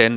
10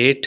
8۔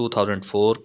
2004،